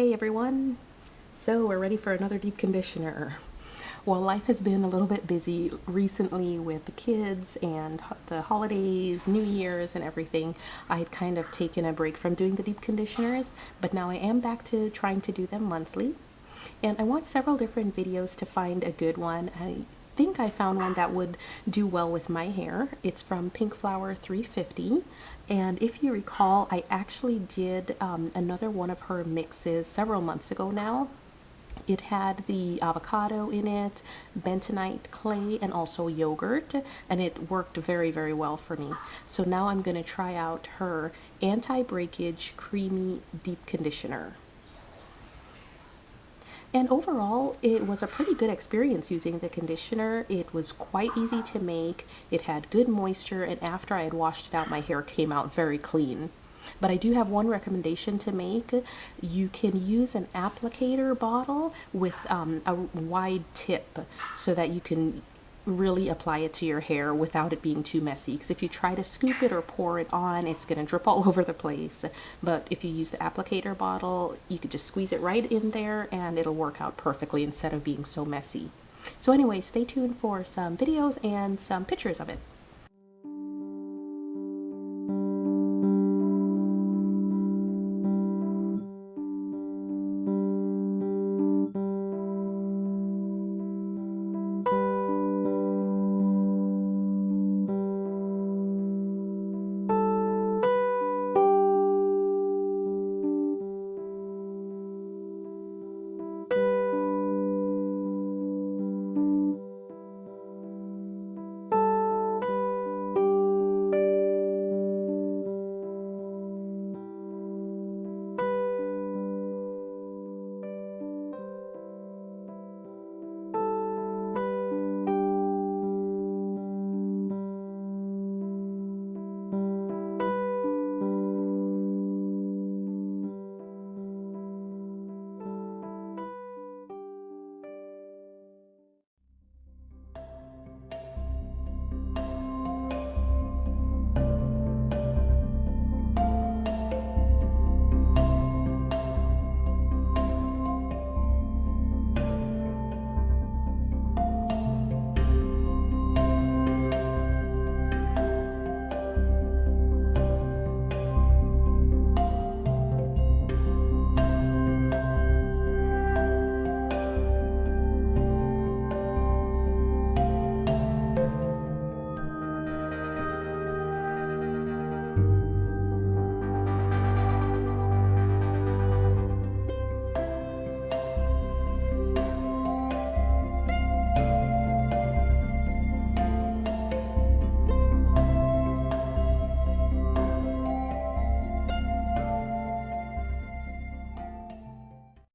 Hey everyone! So we're ready for another deep conditioner. Well, life has been a little bit busy recently with the kids and the holidays, New Year's, and everything. I had kind of taken a break from doing the deep conditioners, but now I am back to trying to do them monthly. And I watched several different videos to find a good one. I think I found one that would do well with my hair. It's from Pink Flower 350, and if you recall, I actually did another one of her mixes several months ago now. It had the avocado in it, bentonite clay, and also yogurt, and it worked very, very well for me. So now I'm going to try out her anti-breakage creamy deep conditioner. And overall, it was a pretty good experience using the conditioner. It was quite easy to make, it had good moisture, and after I had washed it out, my hair came out very clean. But I do have one recommendation to make. You can use an applicator bottle with a wide tip so that you can really apply it to your hair without it being too messy, because if you try to scoop it or pour it on, it's going to drip all over the place. But if you use the applicator bottle, you could just squeeze it right in there and it'll work out perfectly instead of being so messy. So anyway, stay tuned for some videos and some pictures of it.